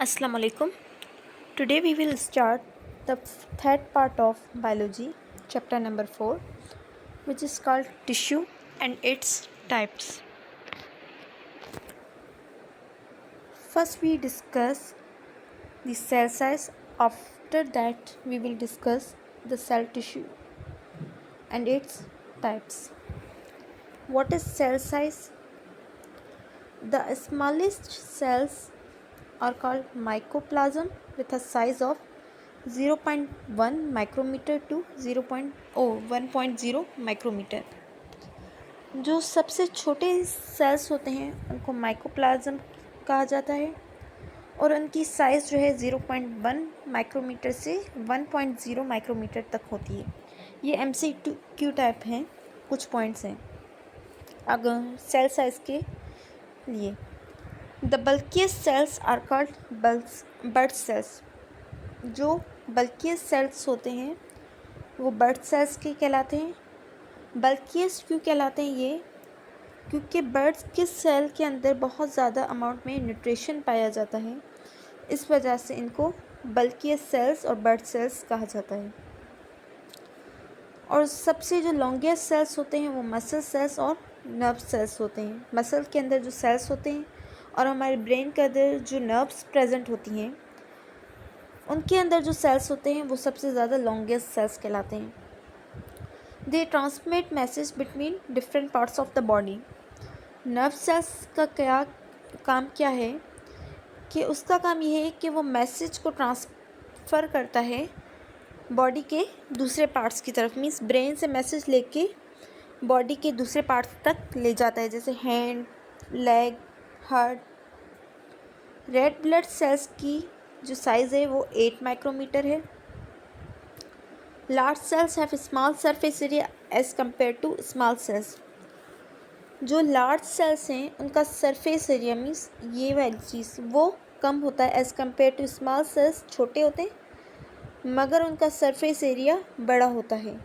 Assalamu alaikum. Today we will start the third part of biology, chapter number 4, which is called tissue and its types. First we discuss the cell size. After that we will discuss the cell tissue and its types. What is cell size? The smallest cells are called mycoplasm with a size of 0.1 micrometer to 1.0 micrometer. जो सबसे छोटे sales होते हैं उनको mycoplasma कहा जाता है और उनकी साइज़ जो है 0.1 माइक्रोमीटर से 1.0 माइक्रोमीटर तक होती है. ये MCQ टाइप हैं. कुछ पॉइंट्स हैं अगर सेल साइज़ के लिए. The bulkiest cells are called bird cells. जो बल्कियस्ट सेल्स होते हैं वो बर्ड सेल्स के कहलाते हैं. बल्कियस्ट क्यों कहलाते हैं ये? क्योंकि बर्ड्स के सेल के अंदर बहुत ज़्यादा अमाउंट में न्यूट्रिशन पाया जाता है. इस वजह से इनको बल्कियस्ट सेल्स और बर्ड सेल्स कहा जाता है. और सबसे जो लॉन्गेस्ट सेल्स होते हैं वो मसल सेल्स और नर्व सेल्स होते हैं. मसल के अंदर जो सेल्स होते हैं और हमारे ब्रेन के अंदर जो नर्व्स प्रेजेंट होती हैं उनके अंदर जो सेल्स होते हैं वो सबसे ज़्यादा लॉन्गेस्ट सेल्स कहलाते हैं. They transmit message between different parts of the body. Nerve cells का काम क्या है कि उसका काम ये है कि वो मैसेज को ट्रांसफ़र करता है बॉडी के दूसरे पार्ट्स की तरफ. मीन्स ब्रेन से मैसेज लेके बॉडी के दूसरे पार्ट्स तक ले जाता है, जैसे hand, leg, heart. Red blood cells की जो साइज़ है वो 8 माइक्रोमीटर है. Large cells have small surface area as compare to small cells. जो लार्ज सेल्स हैं उनका सरफेस एरिया मीन्स ये वाली चीज़ वो कम होता है as compare to small cells. छोटे होते हैं मगर उनका सरफेस एरिया बड़ा होता है.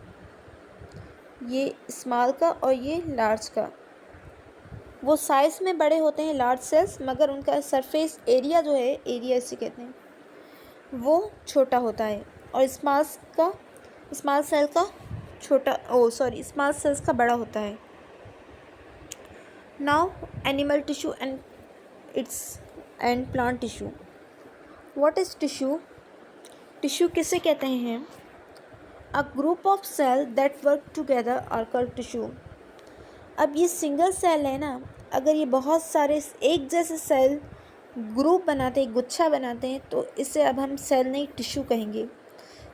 ये स्मॉल का और ये लार्ज का. वो साइज़ में बड़े होते हैं लार्ज सेल्स मगर उनका सरफेस एरिया जो है, एरिया इसे कहते हैं, वो छोटा होता है. और स्मॉल सेल्स का बड़ा होता है. Now animal tissue and plant tissue. What is tissue? Tissue किसे कहते हैं? A group of cell that work together are called tissue. अब ये सिंगल सेल है ना, अगर ये बहुत सारे एक जैसे सेल ग्रुप बनाते हैं, गुच्छा बनाते हैं, तो इसे अब हम सेल नहीं टिश्यू कहेंगे.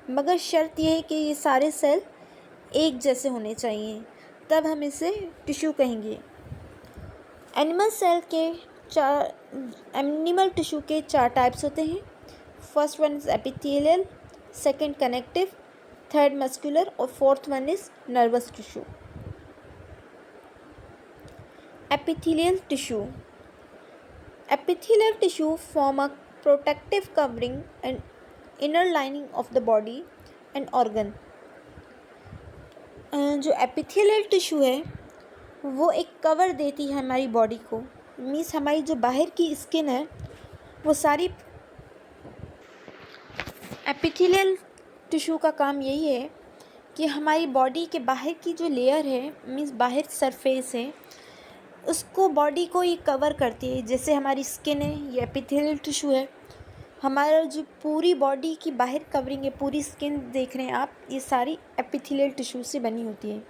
मगर शर्त यह है कि ये सारे सेल एक जैसे होने चाहिए, तब हम इसे टिश्यू कहेंगे. एनिमल टिश्यू के 4 टाइप्स होते हैं. First one is epithelial, second connective, third muscular और fourth one is nervous tissue. Epithelial tissue. Epithelial tissue form a protective covering and inner lining of the body and organ. जो epithelial tissue है वो एक cover देती है हमारी body को. Means हमारी जो बाहर की स्किन है वो सारी epithelial tissue का काम यही है कि हमारी बॉडी के बाहर की जो लेयर है, मीन्स बाहर सरफेस है, उसको बॉडी को ये कवर करती है. जैसे हमारी स्किन है, ये एपिथेलियल टिश्यू है. हमारा जो पूरी बॉडी की बाहर कवरिंग है, पूरी स्किन देख रहे हैं आप, ये सारी एपिथेलियल टिश्यू से बनी होती है.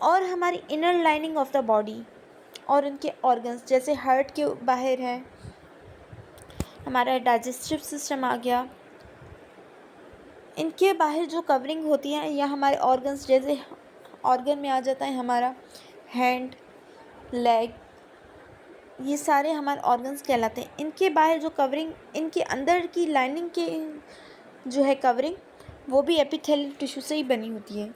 और हमारी inner lining of the body और उनके ऑर्गन्स, जैसे हार्ट के बाहर है हमारा डाइजेस्टिव सिस्टम आ गया, इनके बाहर जो कवरिंग होती है, या हमारे ऑर्गन्स, जैसे ऑर्गन में आ जाता है हमारा हैंड, लेग, ये सारे हमारे ऑर्गन्स कहलाते हैं. इनके बाहर जो कवरिंग, इनके अंदर की लाइनिंग के जो है कवरिंग, वो भी एपिथेलियल टिश्यू से ही बनी होती है.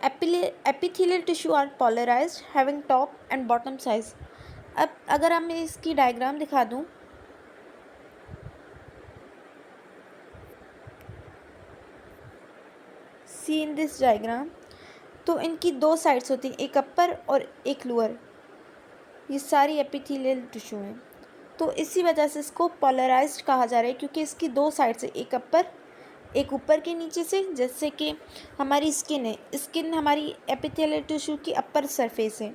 Epithelial tissue are polarized having top and bottom साइज. अब अगर मैं इसकी डायग्राम दिखा दूँ, सी इन दिस डायग्राम, तो इनकी 2 साइड्स होती हैं, एक अपर और एक लोअर. ये सारी एपिथेलियल टिश्यू हैं. तो इसी वजह से इसको पोलराइज्ड कहा जा रहा है, क्योंकि इसकी दो साइड से, एक ऊपर के नीचे से, जैसे कि हमारी स्किन है, स्किन हमारी एपिथेलियल टिश्यू की अपर सरफेस है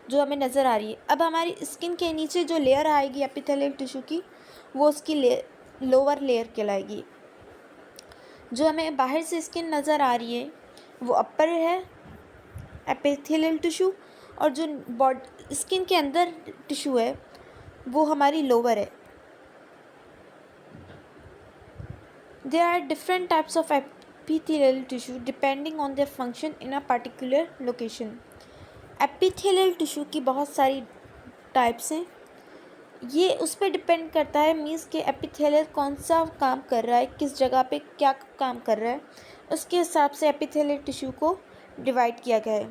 जो हमें नज़र आ रही है। अब हमारी स्किन के नीचे जो लेयर आएगी एपिथेलियल टिश्यू की, वो उसकी लोअर लेयर कहलाएगी। जो हमें बाहर से स्किन नज़र आ रही है वो अपर है एपिथेलियल टिश्यू, और जो बॉडी स्किन के अंदर टिश्यू है वो हमारी लोअर है। There are different types of epithelial tissue depending on their function in a particular location. Epithelial tissue की बहुत सारी टाइप्स हैं। ये उस पर डिपेंड करता है मीन्स कि एपिथेलियल कौन सा काम कर रहा है, किस जगह पे क्या काम कर रहा है, उसके हिसाब से एपिथेलियल टिश्यू को डिवाइड किया गया है।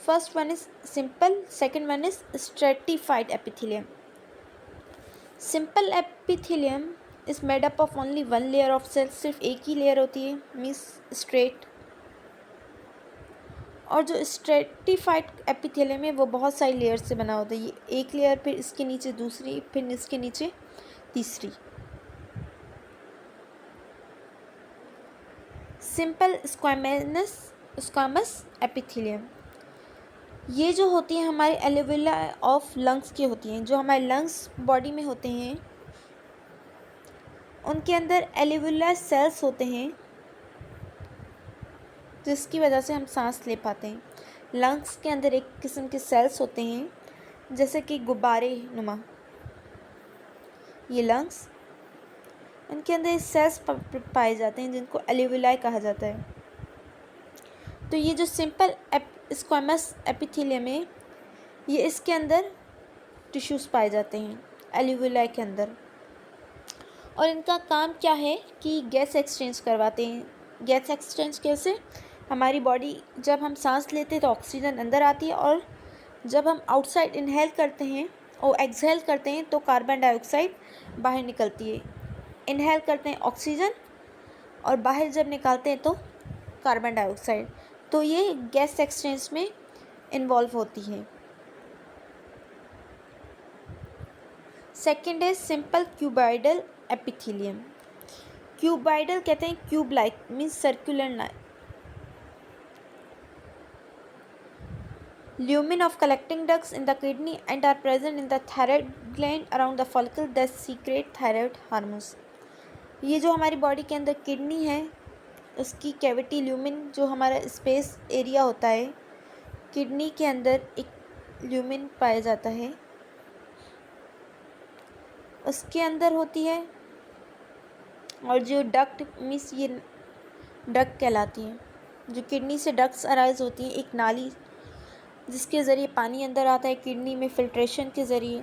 First one is simple, second one is stratified epithelium. Simple epithelium is made up of only one layer of cell, सिर्फ एक ही लेयर होती है मीन्स स्ट्रेट। और जो स्ट्रेटिफाइड एपिथेलियम है वो बहुत सारी लेयर से बना होता है। ये एक लेयर, फिर इसके नीचे दूसरी, फिर इसके नीचे तीसरी। सिंपल स्क्वामस एपिथेलियम, ये जो होती हैं हमारे एल्वेओलाई ऑफ लंग्स की होती हैं। जो हमारे लंग्स बॉडी में होते हैं उनके अंदर एल्वेओलाई सेल्स होते हैं जिसकी वजह से हम सांस ले पाते हैं। लंग्स के अंदर एक किस्म के सेल्स होते हैं जैसे कि गुब्बारे नुमा, ये लंग्स, उनके अंदर सेल्स पाए जाते हैं जिनको एल्वेओलाई कहा जाता है। तो ये जो सिंपल स्क्वामस एपिथेलियम है ये इसके अंदर टिश्यूज़ पाए जाते हैं एल्वेओलाई के अंदर, और इनका काम क्या है कि गैस एक्सचेंज करवाते हैं। गैस एक्सचेंज कैसे, हमारी बॉडी जब हम सांस लेते हैं तो ऑक्सीजन अंदर आती है, और जब हम आउटसाइड इनहेल करते हैं और एक्सहेल करते हैं तो कार्बन डाइऑक्साइड बाहर निकलती है। इनहेल करते हैं ऑक्सीजन और बाहर जब निकालते हैं तो कार्बन डाइऑक्साइड, तो ये गैस एक्सचेंज में इन्वॉल्व होती है। सेकेंड है सिंपल क्यूबॉइडल एपिथेलियम। क्यूबॉइडल कहते हैं cube like means circular lumen of collecting ducts in the kidney and are present in the thyroid gland around the follicle that secrete thyroid hormones। ये जो हमारी body के अंदर kidney है उसकी cavity lumen, जो हमारा स्पेस एरिया होता है, किडनी के अंदर एक ल्यूमिन पाया जाता है, उसके अंदर होती है। और जो डक्ट मीन्स ये डक्ट कहलाती हैं, जो किडनी से डक्ट्स अराइज होती हैं, एक नाली जिसके ज़रिए पानी अंदर आता है किडनी में फिल्ट्रेशन के ज़रिए।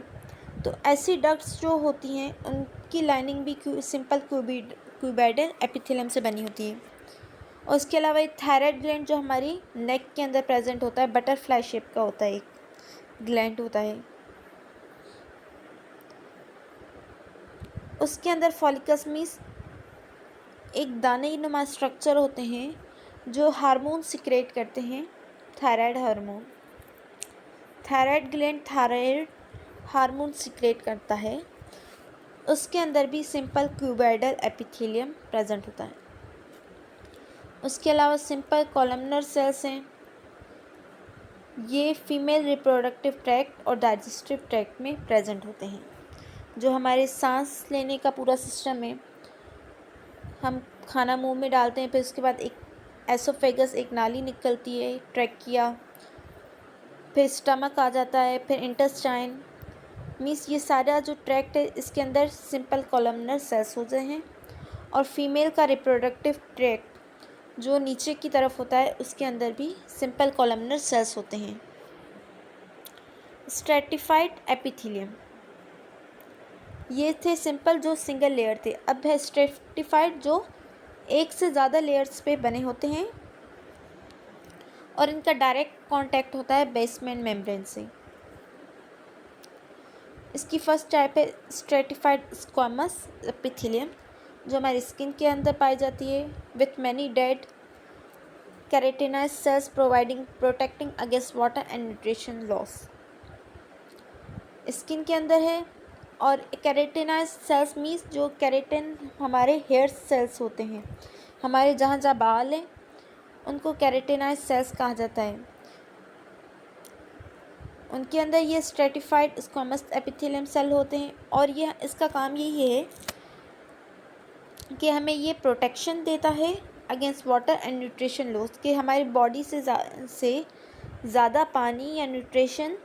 तो ऐसी डक्ट्स जो होती हैं उनकी लाइनिंग भी सिंपल क्यूबॉइडल एपिथेलियम से बनी होती है। और उसके अलावा एक थायराइड ग्लैंड जो हमारी नेक के अंदर प्रेजेंट होता है, बटरफ्लाई शेप का होता है, एक ग्लैंड होता है। उसके अंदर फॉलिकस मीन्स एक दाने नुमा स्ट्रक्चर होते हैं जो हार्मोन सिक्रेट करते हैं, thyroid hormone. Thyroid gland thyroid hormone secrete करता है, उसके अंदर भी सिंपल क्यूबॉइडल एपिथेलियम प्रेजेंट होता है। उसके अलावा सिंपल कॉलमनर सेल्स हैं, ये फीमेल रिप्रोडक्टिव ट्रैक्ट और डाइजेस्टिव ट्रैक्ट में प्रेजेंट होते हैं। जो हमारे सांस लेने का पूरा सिस्टम है, हम खाना मुंह में डालते हैं, फिर उसके बाद एक एसोफेगस, एक नाली निकलती है ट्रैकिया, फिर स्टमक आ जाता है, फिर इंटेस्टाइन मीन्स ये सारा जो ट्रैक्ट है इसके अंदर सिंपल कॉलमनर सेल्स होते हैं। और फीमेल का रिप्रोडक्टिव ट्रैक्ट जो नीचे की तरफ होता है उसके अंदर भी सिंपल कॉलमनर सेल्स होते हैं। स्ट्रेटिफाइड एपिथेलियम, ये थे सिंपल जो सिंगल लेयर थे। अब है स्ट्रेटिफाइड जो एक से ज़्यादा लेयर्स पे बने होते हैं और इनका डायरेक्ट कांटेक्ट होता है बेसमेंट मेम्ब्रेन से। इसकी फर्स्ट टाइप है स्ट्रेटिफाइड स्क्वामस एपिथेलियम जो हमारी स्किन के अंदर पाई जाती है, with many dead keratinize cells protecting against water and nutrition loss. Skin के अंदर है और केराटिनाइज सेल्स मीन्स जो केराटिन हमारे हेयर सेल्स होते हैं, हमारे जहाँ जहाँ बाल हैं उनको केराटिनाइज सेल्स कहा जाता है। उनके अंदर ये स्ट्रेटिफाइड स्क्वामस एपिथेलियम सेल होते हैं और ये इसका काम यही है कि हमें ये प्रोटेक्शन देता है against water and nutrition loss, कि हमारी बॉडी से ज़्यादा पानी या न्यूट्रिशन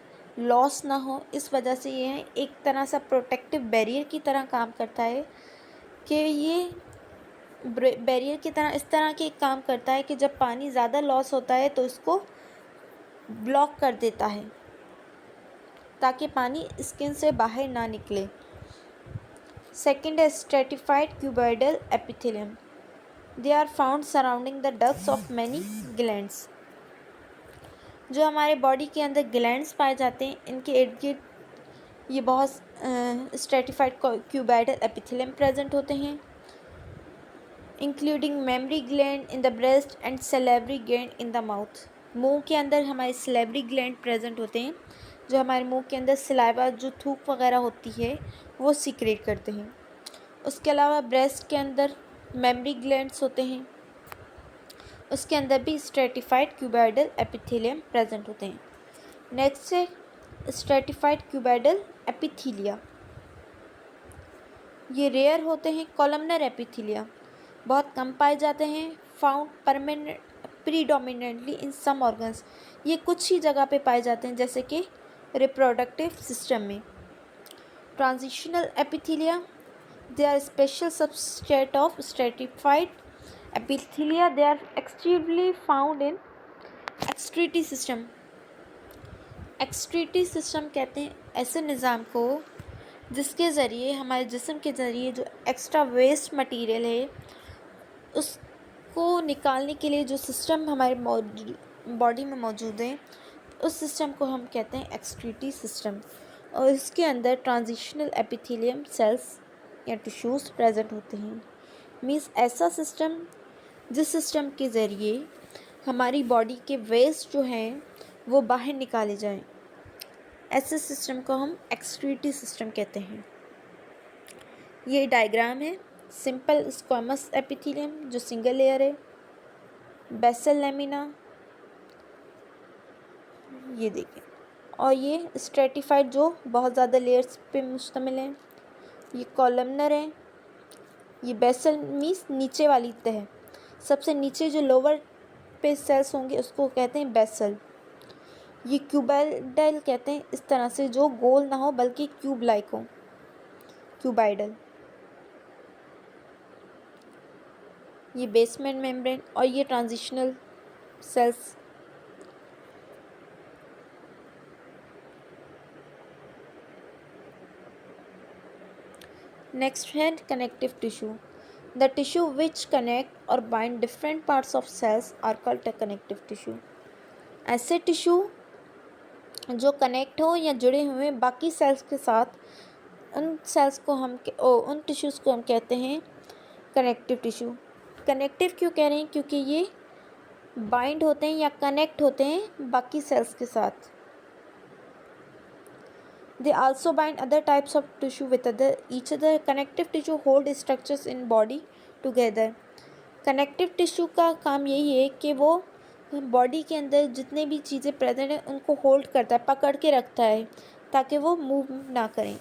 लॉस ना हो। इस वजह से ये एक तरह सा प्रोटेक्टिव बैरियर की तरह काम करता है, कि ये बैरियर की तरह इस तरह के काम करता है कि जब पानी ज़्यादा लॉस होता है तो इसको ब्लॉक कर देता है ताकि पानी स्किन से बाहर ना निकले। सेकेंड है stratified cuboidal epithelium. They are found surrounding the ducts of many glands. जो हमारे बॉडी के अंदर ग्लैंड्स पाए जाते हैं इनके इर्द गिर्द ये बहुत स्ट्रेटिफाइड क्यूबॉइडल एपिथेलियम प्रेजेंट होते हैं, including mammary gland in the breast and salivary gland in the mouth. मुंह के अंदर हमारे सैलिवरी ग्लैंड प्रेजेंट होते हैं जो हमारे मुंह के अंदर सलाइवा जो थूक वगैरह होती है वो सीक्रेट करते हैं। उसके अलावा ब्रेस्ट के अंदर मेमरी ग्लैंड्स होते हैं, उसके अंदर भी स्ट्रेटिफाइड क्यूबॉइडल एपिथेलियम प्रेजेंट होते हैं। नेक्स्ट है स्ट्रेटिफाइड क्यूबॉइडल एपिथीलिया। ये रेयर होते हैं। कॉलमनर एपिथीलिया बहुत कम पाए जाते हैं। फाउंड प्रीडोमिनेंटली इन सम ऑर्गन्स। ये कुछ ही जगह पे पाए जाते हैं जैसे कि रिप्रोडक्टिव सिस्टम में। Transitional epithelia they are special subset of stratified epithelia. They are exclusively found in excretory system. Excretory system कहते हैं ऐसे निज़ाम को जिसके ज़रिए हमारे जिस्म के ज़रिए जो एक्स्ट्रा वेस्ट मटेरियल है उसको निकालने के लिए जो सिस्टम हमारे बॉडी में मौजूद है उस सिस्टम को हम कहते हैं एक्सक्रीटरी सिस्टम। और इसके अंदर ट्रांजिशनल एपिथेलियम सेल्स या टिश्यूज़ प्रेजेंट होते हैं। मीन्स ऐसा सिस्टम जिस सिस्टम के ज़रिए हमारी बॉडी के वेस्ट जो हैं वो बाहर निकाले जाएं, ऐसे सिस्टम को हम एक्सक्रीटरी सिस्टम कहते हैं। ये डायग्राम है। सिंपल स्क्वामस एपिथेलियम जो सिंगल लेयर है, बेसल लेमिना ये देखें, और ये स्ट्रेटिफाइड जो बहुत ज़्यादा लेयर्स पे मुश्तमिल है। ये कॉलमनर है। ये बेसल मीन्स नीचे वाली तह, सबसे नीचे जो लोअर पे सेल्स होंगे उसको कहते हैं बेसल। ये क्यूबॉइडल कहते हैं इस तरह से जो गोल ना हो बल्कि क्यूब लाइक हो, क्यूबॉइडल। ये बेसमेंट मेम्ब्रेन और ये ट्रांजिशनल सेल्स। नेक्स्ट है connective tissue. The tissue which connect और bind different parts of cells are called connective tissue. ऐसे टिश्यू जो कनेक्ट हो या जुड़े हुए बाकी सेल्स के साथ, उन सेल्स को हम उन टिश्यूज़ को हम कहते हैं कनेक्टिव टिश्यू। कनेक्टिव क्यों कह रहे हैं? क्योंकि ये बाइंड होते हैं या कनेक्ट होते हैं बाकी सेल्स के साथ। They also bind other types of tissue with each other. Connective tissue hold structures in body together. Connective tissue का काम यही है कि वो बॉडी के अंदर जितने भी चीज़ें प्रेजेंट हैं उनको होल्ड करता है, पकड़ के रखता है ताकि वो मूव ना करें।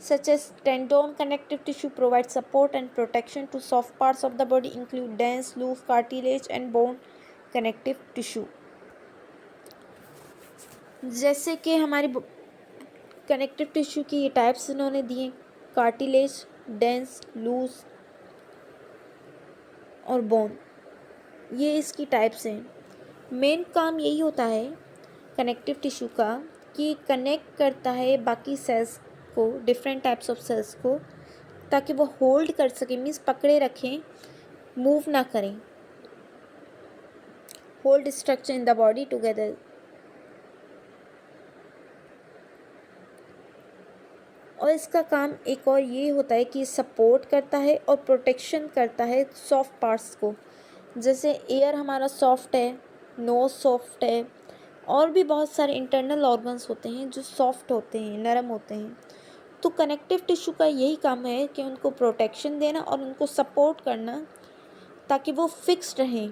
Such as tendon connective tissue provides support and protection to soft parts of the body include dense, loose cartilage and bone connective tissue. जैसे कि हमारी कनेक्टिव टिश्यू की ये टाइप्स इन्होंने दिए, कार्टिलेज, डेंस, लूज और बोन, ये इसकी टाइप्स हैं। मेन काम यही होता है कनेक्टिव टिश्यू का कि कनेक्ट करता है बाकी सेल्स को, डिफरेंट टाइप्स ऑफ सेल्स को, ताकि वो होल्ड कर सकें, मीन्स पकड़े रखें, मूव ना करें। Hold structure in the body together. और इसका काम एक और ये होता है कि सपोर्ट करता है और प्रोटेक्शन करता है सॉफ्ट पार्ट्स को। जैसे एयर हमारा सॉफ्ट है, नोज़ सॉफ्ट है, और भी बहुत सारे इंटरनल ऑर्गन्स होते हैं जो सॉफ्ट होते हैं, नरम होते हैं। तो कनेक्टिव टिश्यू का यही काम है कि उनको प्रोटेक्शन देना और उनको सपोर्ट करना ताकि वो फिक्स रहें।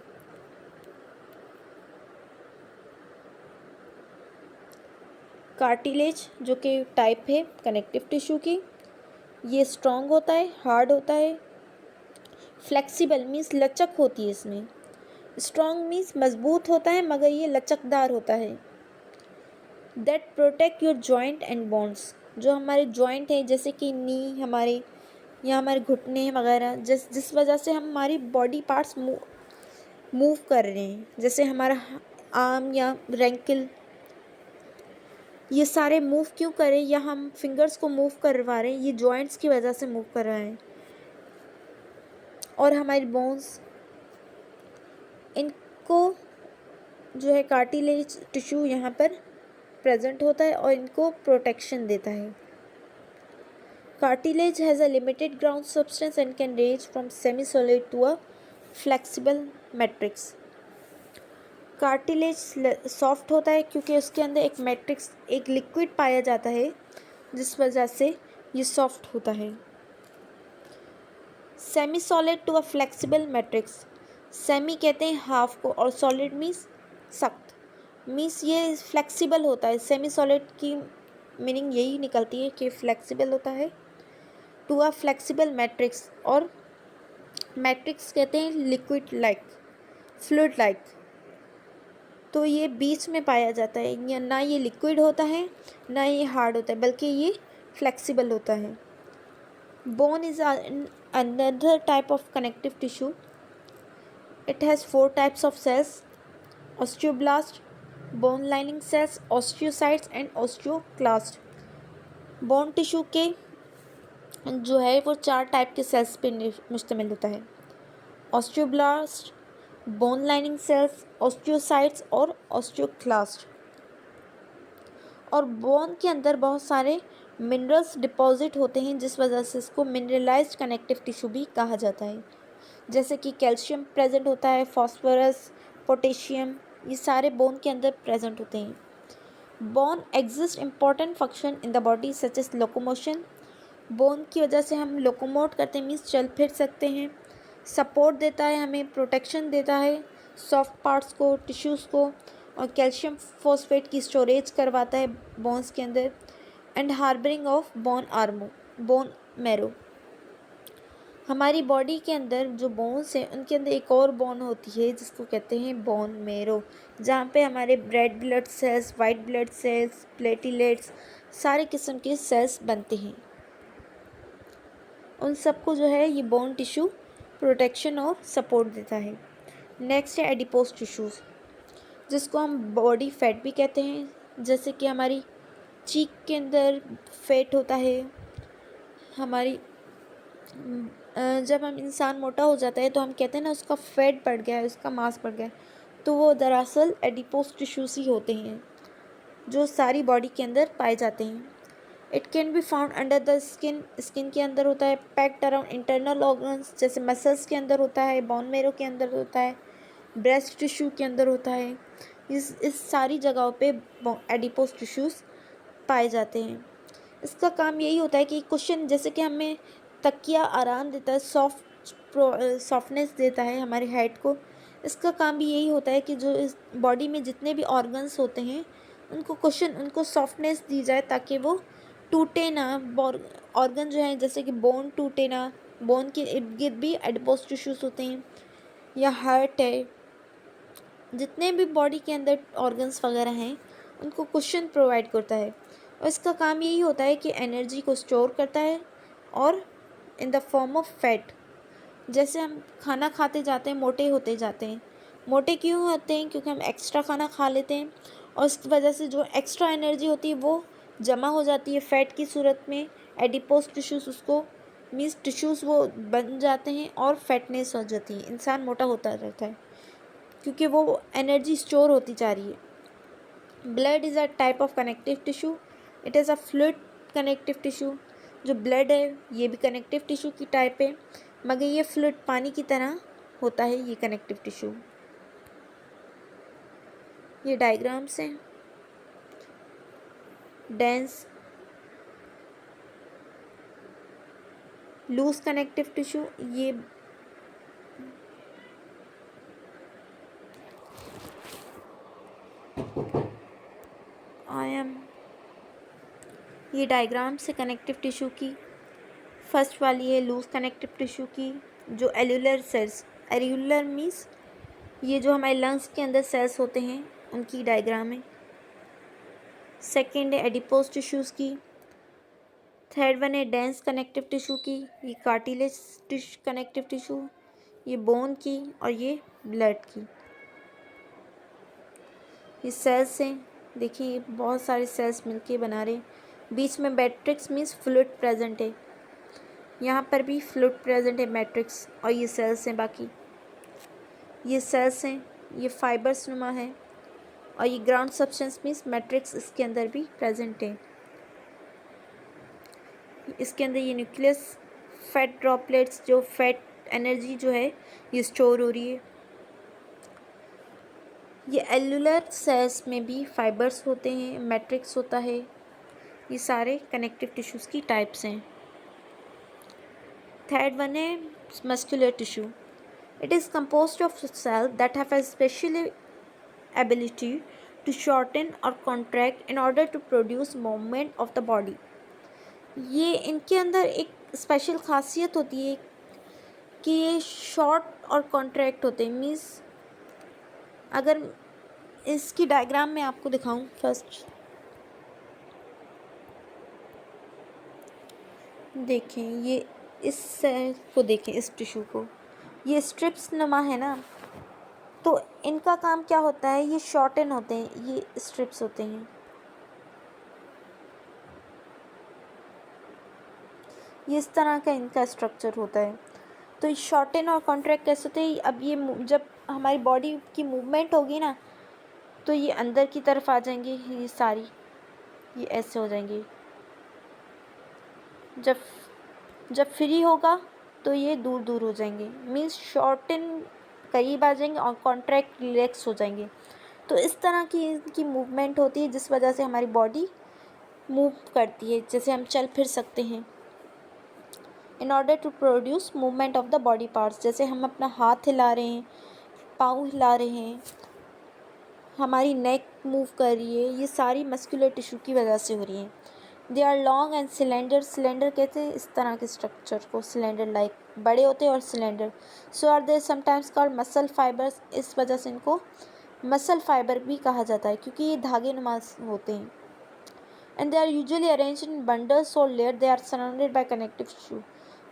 कार्टिलेज जो कि टाइप है कनेक्टिव टिश्यू की, ये स्ट्रॉन्ग होता है, हार्ड होता है, फ्लेक्सिबल मीन्स लचक होती है इसमें, स्ट्रॉन्ग मीन्स मजबूत होता है मगर ये लचकदार होता है। That protect your joint and bones, जो हमारे जॉइंट हैं जैसे कि नी हमारे या हमारे घुटने वगैरह, जिस वजह से हम हमारी बॉडी पार्ट्स मूव कर रहे हैं, जैसे हमारा आर्म या रैंकल, ये सारे मूव क्यों करें या हम फिंगर्स को मूव करवा रहे हैं, ये जॉइंट्स की वजह से मूव कर रहे हैं। और हमारी बोन्स, इनको जो है कार्टिलेज टिश्यू यहाँ पर प्रेजेंट होता है और इनको प्रोटेक्शन देता है। Cartilage has a limited ground substance and can range from semi solid to a flexible matrix. Cartilage soft होता है क्योंकि उसके अंदर एक मैट्रिक्स, एक लिक्विड पाया जाता है जिस वजह से ये सॉफ्ट होता है। Semi solid to a flexible matrix, semi कहते हैं हाफ को और सॉलिड मीन्स सख्त, मीन्स ये फ्लेक्सिबल होता है। सेमी सॉलिड की मीनिंग यही निकलती है कि फ्लेक्सिबल होता है। टू अ फ्लेक्सिबल मैट्रिक्स, और मैट्रिक्स कहते हैं लिक्विड लाइक, फ्लूइड लाइक, तो ये बीच में पाया जाता है, या ना ये लिक्विड होता है ना ये हार्ड होता है बल्कि ये फ्लेक्सिबल होता है। Bone is another type of connective tissue. It has 4 types of cells: osteoblast, bone lining cells, osteocytes and osteoclast. Bone tissue के जो है वो 4 टाइप के सेल्स पे मुश्तमिल होता है: osteoblast, bone lining cells, osteocytes और ऑस्टियोक्लास्ट। और बोन के अंदर बहुत सारे मिनरल्स डिपॉजिट होते हैं जिस वजह से इसको मिनरलाइज्ड कनेक्टिव टिश्यू भी कहा जाता है, जैसे कि कैल्शियम प्रेजेंट होता है, फास्फोरस, पोटेशियम, ये सारे बोन के अंदर प्रेजेंट होते हैं। Bone exist important function in the body such as locomotion, bone की वजह से हम लोकोमोट करते हैं मीन्स चल फिर सकते हैं, सपोर्ट देता है हमें, प्रोटेक्शन देता है सॉफ्ट पार्ट्स को, टिश्यूज़ को, और कैल्शियम फॉस्फेट की स्टोरेज करवाता है बोन्स के अंदर, and harbouring of bone marrow. हमारी बॉडी के अंदर जो बोन्स हैं उनके अंदर एक और बोन होती है जिसको कहते हैं बोन मैरो, जहाँ पे हमारे red blood sales, white blood cells, platelets, सारे किस्म के सेल्स बनते हैं। उन सबको जो है ये बोन टिश्यू प्रोटेक्शन और सपोर्ट देता है। नेक्स्ट है एडिपोज टिश्यूज़, जिसको हम बॉडी फैट भी कहते हैं, जैसे कि हमारी चीक के अंदर फैट होता है। हमारी जब हम इंसान मोटा हो जाता है तो हम कहते हैं ना उसका फैट बढ़ गया है, उसका मांस बढ़ गया है, तो वो दरअसल एडिपोज टिश्यूज़ ही होते हैं जो सारी बॉडी के अंदर पाए जाते हैं। It can be found under the skin, skin के अंदर होता है, पैक्ड अराउंड इंटरनल ऑर्गन्स जैसे मसल्स के अंदर होता है, बोन मैरो के अंदर होता है, ब्रेस्ट टिश्यू के अंदर होता है। इस सारी जगहों पे एडिपोज टिश्यूज़ पाए जाते हैं। इसका काम यही होता है कि कुशन, जैसे कि हमें तकिया आराम देता है, सॉफ्टनेस देता है हमारे हेड को, इसका काम भी यही होता है कि जो इस बॉडी में जितने भी ऑर्गन्स होते हैं उनको कुशन, उनको सॉफ्टनेस दी जाए ताकि वो टूटे ना। ऑर्गन जो है जैसे कि बोन टूटे ना, बोन के इर्द गिर्द भी एडिपोज टिश्यूज़ होते हैं, या हार्ट है, जितने भी बॉडी के अंदर ऑर्गन्स वगैरह हैं उनको कुशन प्रोवाइड करता है। और इसका काम यही होता है कि एनर्जी को स्टोर करता है और in the form of fat. जैसे हम खाना खाते जाते हैं मोटे होते जाते हैं, मोटे क्यों होते हैं? क्योंकि हम एक्स्ट्रा खाना खा लेते हैं और इस वजह से जो एक्स्ट्रा एनर्जी होती है वो जमा हो जाती है फैट की सूरत में। एडिपोज टिश्यूज़ उसको मीन्स टिश्यूज़ वो बन जाते हैं और फैटनेस हो जाती है, इंसान मोटा होता रहता है क्योंकि वो एनर्जी स्टोर होती जा रही है। Blood is a type of connective tissue, it is a fluid connective tissue. जो ब्लड है ये भी कनेक्टिव टिश्यू की टाइप है मगर ये फ्लूइड पानी की तरह होता है ये कनेक्टिव टिश्यू। ये डायग्राम्स हैं, डेंस लूज कनेक्टिव टिश्यू, ये ये डायग्राम से कनेक्टिव टिश्यू की फर्स्ट वाली है लूज कनेक्टिव टिश्यू की, जो एल्यूलर सेल्स, एल्यूलर मीन्स ये जो हमारे लंग्स के अंदर सेल्स होते हैं उनकी डायग्राम है। सेकेंड है एडिपोज टिश्यूज़ की। थर्ड वन है डेंस कनेक्टिव टिश्यू की, ये कार्टिलेज कनेक्टिव टिश्यू, ये बोन की और ये ब्लड की। ये सेल्स हैं, देखिए ये बहुत सारे सेल्स मिलके बना रहे हैं। बीच में मैट्रिक्स मीन्स फ्लूइड प्रेजेंट है, यहाँ पर भी फ्लूइड प्रेजेंट है मैट्रिक्स, और ये सेल्स हैं बाकी। ये सेल्स हैं, ये फाइबर्स नुमा है, और ये ग्राउंड सब्सटेंस मीन्स मैट्रिक्स इसके अंदर भी प्रेजेंट है। इसके अंदर ये न्यूक्लियस, फैट ड्रॉपलेट्स, जो फैट एनर्जी जो है ये स्टोर हो रही है। ये एल्यूलर सेल्स में भी फाइबर्स होते हैं, मैट्रिक्स होता है। ये सारे कनेक्टिव टिश्यूज़ की टाइप्स हैं। थर्ड वन है muscular tissue. It is composed of cells that have a special ability to shorten or contract in order to produce movement of the body। ये इनके अंदर एक स्पेशल खासियत होती है कि ये शॉर्ट और कॉन्ट्रैक्ट होते हैं। मीन्स अगर इसकी डायग्राम में आपको दिखाऊं, फर्स्ट देखें, ये इस सेल को देखें, इस टिश्यू को, ये स्ट्रिप्स नुमा है ना, तो इनका काम क्या होता है, ये शॉर्टन होते हैं, ये स्ट्रिप्स होते हैं। ये इस तरह का इनका स्ट्रक्चर होता है। तो ये शॉर्टन और कॉन्ट्रैक्ट कैसे होते हैं, अब ये जब हमारी बॉडी की मूवमेंट होगी ना, तो ये अंदर की तरफ आ जाएंगे, ये सारी ये ऐसे हो जाएंगी। जब जब फ्री होगा तो ये दूर दूर हो जाएंगे, मीन्स शॉर्टन करीब आ जाएंगे और कॉन्ट्रैक्ट रिलैक्स हो जाएंगे। तो इस तरह की इनकी मूवमेंट होती है, जिस वजह से हमारी बॉडी मूव करती है, जैसे हम चल फिर सकते हैं। In order to produce movement of the body parts, जैसे हम अपना हाथ हिला रहे हैं, पाँव हिला रहे हैं, हमारी नेक मूव कर रही है, ये सारी मस्कुलर टिश्यू की वजह से हो रही है। They are long and cylinder, cylinder कहते हैं इस तरह के स्ट्रक्चर को, सिलेंडर लाइक बड़े होते हैं और cylinder. So are they sometimes called muscle fibres, इस वजह से इनको मसल फाइबर भी कहा जाता है, क्योंकि ये धागे नुमा होते हैं। And they are usually arrange in bundles और layer, they are surrounded by connective tissue.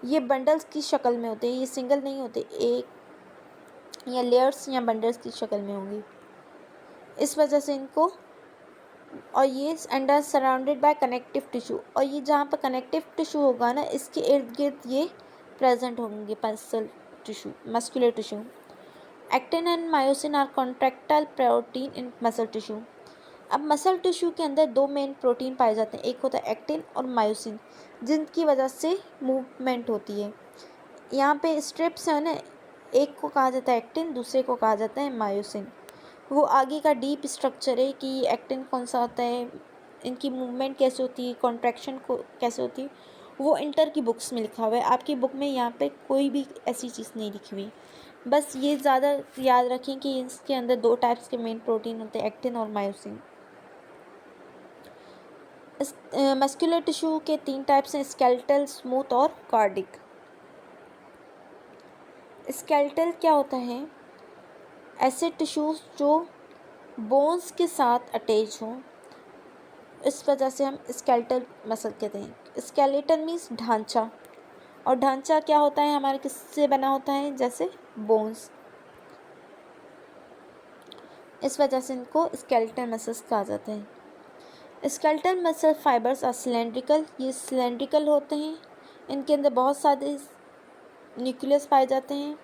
ये बंडल्स की शक्ल में होते हैं, ये सिंगल नहीं होते, एक या लेयर्स या बंडल्स की शक्ल में होंगी, इस वजह से इनको। और ये and are surrounded by connective tissue, और ये जहाँ पर कनेक्टिव टिश्यू होगा ना, इसके इर्द गिर्द ये प्रेजेंट होंगे muscle tissue, muscular tissue. Actin and myosin are contractile protein in muscle tissue. अब मसल टिश्यू के अंदर दो मेन प्रोटीन पाए जाते हैं, एक होता है एक्टिन और मायोसिन, जिनकी वजह से मूवमेंट होती है। यहाँ पे स्ट्रिप्स है ना, एक को कहा जाता है एक्टिन, दूसरे को कहा जाता है मायोसिन। वो आगे का डीप स्ट्रक्चर है कि एक्टिन कौन सा होता है, इनकी मूवमेंट कैसे होती है, कॉन्ट्रैक्शन को कैसे होती है, वो इंटर की बुक्स में लिखा हुआ है। आपकी बुक में यहाँ पे कोई भी ऐसी चीज़ नहीं लिखी हुई। बस ये ज़्यादा याद रखें कि इसके अंदर दो टाइप्स के मेन प्रोटीन होते हैं, एक्टिन और मायोसिन। मस्कुलर टिश्यू के तीन टाइप्स हैं, स्केलेटल, स्मूथ और कार्डिक। स्केलेटल क्या होता है, ऐसे टिश्यूज़ जो बोन्स के साथ अटैच हों, इस वजह से हम स्केलेटल मसल कहते हैं। स्केलेटल मीन्स ढांचा, और ढांचा क्या होता है हमारे, किससे बना होता है, जैसे बोन्स, इस वजह से इनको स्केलेटल मसल्स कहा जाता है। Skeletal muscle fibres are cylindrical, ये सिलेंड्रिकल होते हैं, इनके अंदर बहुत सारे न्यूक्लियस पाए जाते हैं।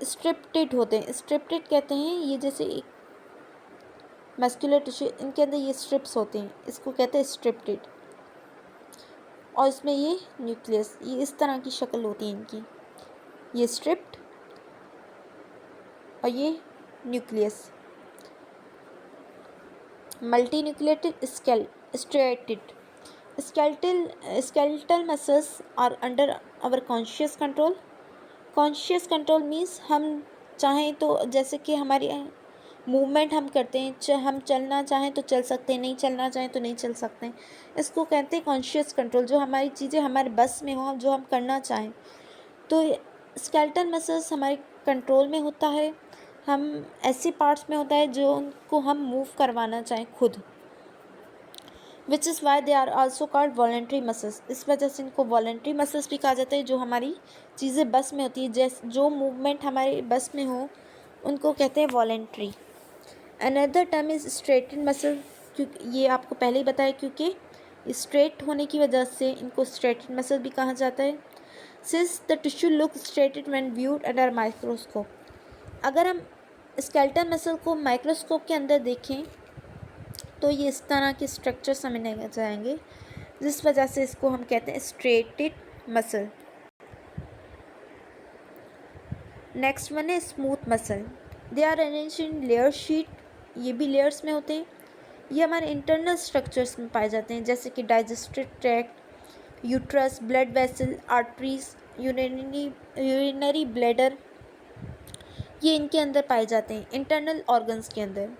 स्ट्रिप्टेड होते हैं, स्ट्रिप्टेड कहते हैं ये जैसे एक मस्कुलर टिश्यू, इनके अंदर ये स्ट्रिप्स होते हैं, इसको कहते हैं स्ट्रिप्टेड, और इसमें ये न्यूक्लियस, ये इस तरह की शक्ल होती है इनकी, ये स्ट्रिप्ड और ये nucleus. Multi nucleated striated, skeletal muscles are under our conscious control. Conscious control means हम चाहें तो जैसे कि हमारी मूवमेंट हम करते हैं, हम चलना चाहें तो चल सकते हैं, नहीं चलना चाहें तो नहीं चल सकते हैं, इसको कहते हैं कॉन्शियस कंट्रोल। जो हमारी चीज़ें हमारे बस में हो, जो हम करना चाहें, तो स्केलेटल मसल्स हमारे कंट्रोल में होता है। हम ऐसे पार्ट्स में होता है जो उनको हम मूव करवाना चाहें खुद, which is why they are also called voluntary muscles. इस वजह से इनको वॉलेंट्री मसल्स भी कहा जाता है। जो हमारी चीज़ें बस में होती है, जैसे जो मूवमेंट हमारे बस में हो, उनको कहते हैं voluntary. Another term is striated muscle, क्योंकि ये आपको पहले ही बताया, क्योंकि स्ट्रेट होने की वजह से इनको स्ट्रेटेड मसल भी कहा जाता है। Since the tissue look striated when viewed under microscope. अगर हम स्केलेटल मसल को माइक्रोस्कोप के अंदर देखें तो ये इस तरह के स्ट्रक्चर्स हमें नजर जाएंगे, जिस वजह से इसको हम कहते हैं स्ट्रेटेड मसल। नेक्स्ट वन है smooth muscle. They are arranged in layer sheet, ये भी लेयर्स में होते हैं। ये हमारे इंटरनल स्ट्रक्चर्स में पाए जाते हैं, जैसे कि digestive tract, uterus, blood vessel, arteries, urinary bladder, ये इनके अंदर पाए जाते हैं इंटरनल ऑर्गन्स के अंदर।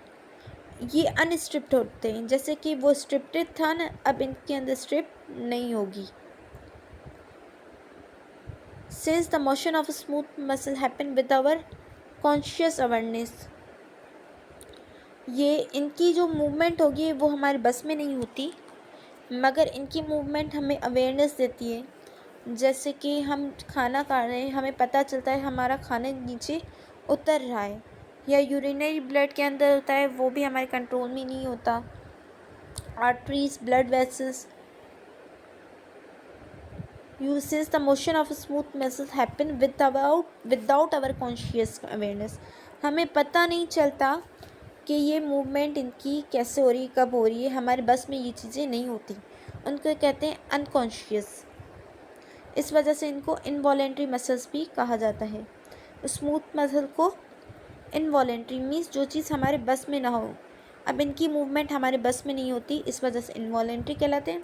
ये अनस्ट्रिप्ड होते हैं, जैसे कि वो स्ट्रिप्टेड था ना, अब इनके अंदर स्ट्रिप नहीं होगी। Since the motion of smooth muscle happen with our conscious awareness, ये इनकी जो मूवमेंट होगी वो हमारे बस में नहीं होती, मगर इनकी मूवमेंट हमें अवेयरनेस देती है। जैसे कि हम खाना खा रहे हैं, हमें पता चलता है हमारा खाना नीचे उतर रहा है, या यूरिनरी ब्लड के अंदर होता है, वो भी हमारे कंट्रोल में नहीं होता। Arteries, blood vessels, uses the motion of smooth muscles happen without our conscious awareness। हमें पता नहीं चलता कि ये मूवमेंट इनकी कैसे हो रही है, कब हो रही है, हमारे बस में ये चीज़ें नहीं होती, उनको कहते हैं अनकॉन्शियस। इस वजह से इनको इनवॉलेंट्री मसल्स भी कहा जाता है। स्मूथ मसल को इनवॉलेंट्री मीन्स जो चीज़ हमारे बस में ना हो, अब इनकी मूवमेंट हमारे बस में नहीं होती, इस वजह से इनवॉलेंट्री कहलाते हैं।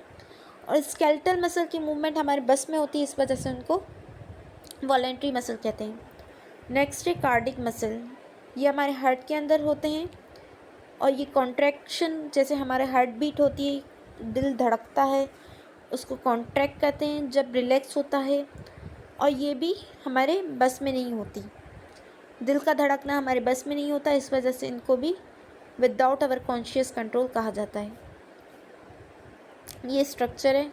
और स्केलेटल मसल की मूवमेंट हमारे बस में होती है, इस वजह से उनको वॉलेंट्री मसल कहते हैं। नेक्स्ट है कार्डिक मसल। ये हमारे हार्ट के अंदर होते हैं, और ये कॉन्ट्रैक्शन, जैसे हमारे हार्ट बीट होती है, दिल धड़कता है, उसको कॉन्ट्रैक्ट कहते हैं जब रिलैक्स होता है। और ये भी हमारे बस में नहीं होती, दिल का धड़कना हमारे बस में नहीं होता, इस वजह से इनको भी विदाउट अवर कॉन्शियस कंट्रोल कहा जाता है। ये स्ट्रक्चर है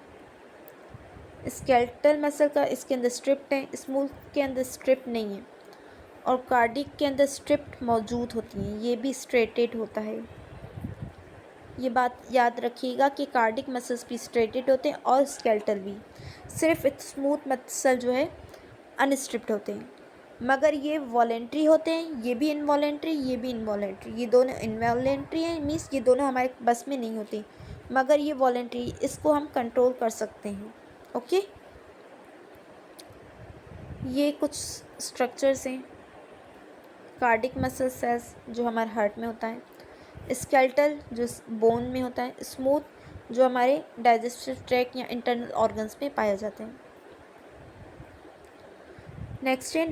स्केलेटल मसल का, इसके अंदर स्ट्रिप्ट है, स्मूथ के अंदर स्ट्रिप्ट नहीं है, और कार्डिक के अंदर स्ट्रिप्ट मौजूद होती हैं, ये भी स्ट्रेटेड होता है। ये बात याद रखिएगा कि कार्डिक मसल्स भी स्ट्रेटेड होते हैं और स्केलेटल भी, सिर्फ स्मूथ मसल जो है अनस्ट्रिप्ट होते हैं, मगर ये वॉलेंट्री होते हैं, ये भी इनवॉलेंट्री, ये भी इनवॉलेंट्री। ये दोनों इनवॉलेंट्री हैं, मीन्स ये दोनों हमारे बस में नहीं होती, मगर ये वॉलेंट्री, इसको हम कंट्रोल कर सकते हैं। ओके, ये कुछ स्ट्रक्चर्स हैं। कार्डिक मसल सेल्स जो हमारे हार्ट में होता है, स्केलेटल जो बोन में होता है, स्मूथ जो हमारे डाइजेस्टिव ट्रैक्ट या इंटरनल ऑर्गन्स में पाए जाते हैं। नेक्स्ट है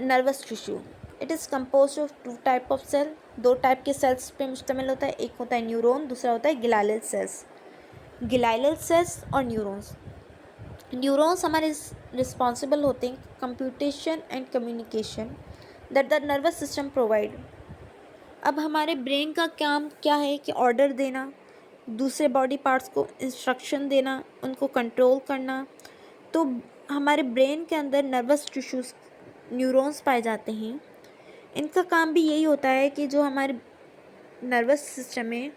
nervous tissue. It is compose of 2 type of cell, 2 type के सेल्स पे मुश्तमिल होता है। एक होता है न्यूरॉन, दूसरा होता है गिलाइल सेल्स। गिलाइल सेल्स और न्यूरॉन्स। न्यूरॉन्स हमारे रिस्पॉन्सिबल होते हैं computation and communication that the nervous system provide. अब हमारे ब्रेन का काम क्या है कि ऑर्डर देना, दूसरे बॉडी पार्ट्स को इंस्ट्रक्शन देना, उनको कंट्रोल करना। तो हमारे ब्रेन के अंदर नर्वस टिश्यूज़ न्यूरॉन्स पाए जाते हैं, इनका काम भी यही होता है कि जो हमारे नर्वस सिस्टम है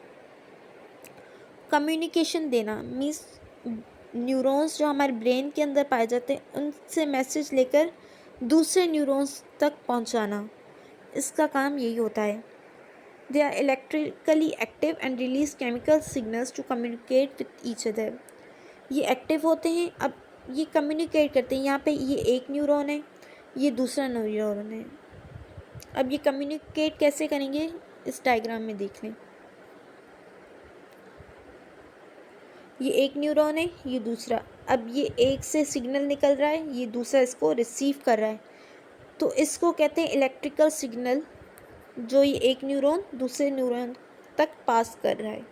कम्युनिकेशन देना, मीन्स न्यूरॉन्स जो हमारे ब्रेन के अंदर पाए जाते हैं उनसे मैसेज लेकर दूसरे न्यूरॉन्स तक पहुंचाना, इसका काम यही होता है। They are electrically active and release chemical signals to communicate with each other. ये एक्टिव होते हैं, अब ये कम्युनिकेट करते हैं। यहाँ पे ये एक न्यूरॉन है, ये दूसरा न्यूरॉन है। अब ये कम्युनिकेट कैसे करेंगे, इस डायग्राम में देख लें। ये एक न्यूरॉन है, ये दूसरा। अब ये एक से सिग्नल निकल रहा है, ये दूसरा इसको रिसीव कर रहा है, तो इसको कहते हैं इलेक्ट्रिकल सिग्नल, जो ये एक न्यूरॉन दूसरे न्यूरॉन तक पास कर रहा है।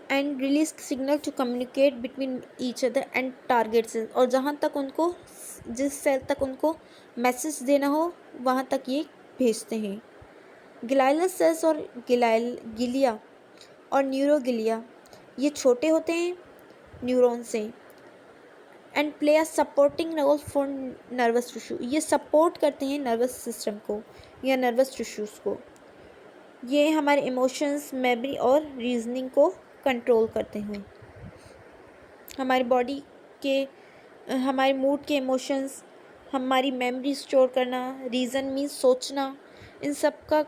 And release signal to communicate between each other and target cell, और जहाँ तक उनको, जिस सेल तक उनको मैसेज देना हो वहाँ तक ये भेजते हैं। ग्लाइल सेल्स और गिलिया और न्यूरोगिलिया, ये छोटे होते हैं न्यूरॉन से, and play a supporting role for nervous tissue, ये सपोर्ट करते हैं नर्वस सिस्टम को या नर्वस टिश्यूज़ को। ये हमारे इमोशंस, मेमोरी और रीजनिंग को कंट्रोल करते हैं। हमारी बॉडी के, हमारे मूड के इमोशंस, हमारी मेमोरी स्टोर करना, रीज़न मीन्स सोचना, इन सब का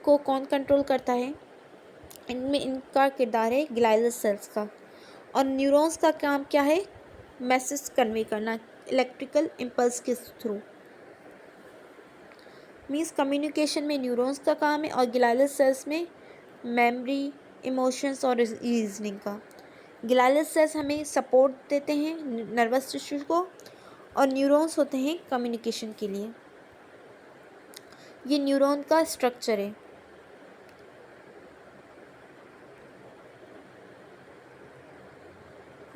को कौन कंट्रोल करता है? इनमें इनका किरदार है ग्लाइल सेल्स का। और न्यूरॉन्स का काम क्या है? मैसेज कन्वे करना इलेक्ट्रिकल इम्पल्स के थ्रू। मीन्स कम्युनिकेशन में न्यूरॉन्स का काम है, और ग्लाइल सेल्स में मेमोरी, इमोशंस और रीजनिंग का। ग्लाइल सेल्स हमें सपोर्ट देते हैं नर्वस टिश्यू को, और न्यूरॉन्स होते हैं कम्युनिकेशन के लिए। ये न्यूरॉन का स्ट्रक्चर है।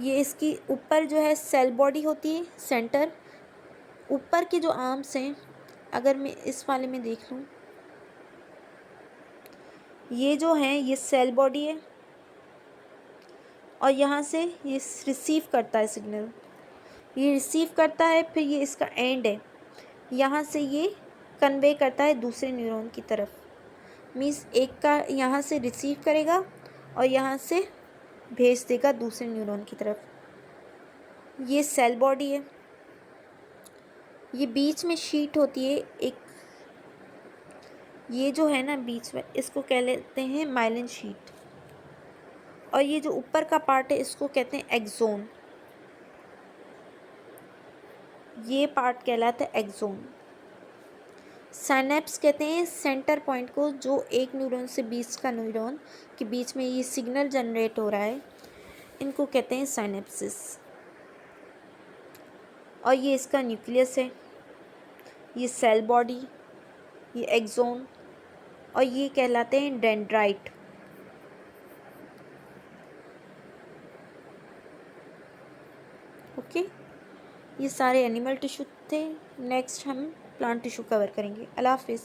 ये इसकी ऊपर जो है सेल बॉडी होती है, सेंटर। ऊपर के जो आर्म्स हैं, अगर मैं इस वाले में देख लूँ, ये जो है ये सेल बॉडी है, और यहाँ से ये रिसीव करता है सिग्नल, ये रिसीव करता है, फिर ये इसका एंड है, यहाँ से ये कन्वे करता है दूसरे न्यूरॉन की तरफ। मीन्स एक का यहाँ से रिसीव करेगा और यहाँ से भेज देगा दूसरे न्यूरॉन की तरफ। ये सेल बॉडी है। ये बीच में शीट होती है एक, ये जो है ना बीच में, इसको कह लेते हैं माइलिन शीट। और ये जो ऊपर का पार्ट है इसको कहते हैं एक्सोन। ये पार्ट कहलाता है एक्सोन। साइनेप्स कहते हैं सेंटर पॉइंट को, जो एक न्यूरॉन से बीच का न्यूरॉन के बीच में ये सिग्नल जनरेट हो रहा है, इनको कहते हैं साइनेप्सिस। और ये इसका न्यूक्लियस है, ये सेल बॉडी, ये एक्सोन, और ये कहलाते हैं डेंड्राइट। ओके, ये सारे एनिमल टिश्यू थे। नेक्स्ट हम प्लांट टिश्यू कवर करेंगे। अल्लाह हाफिज़।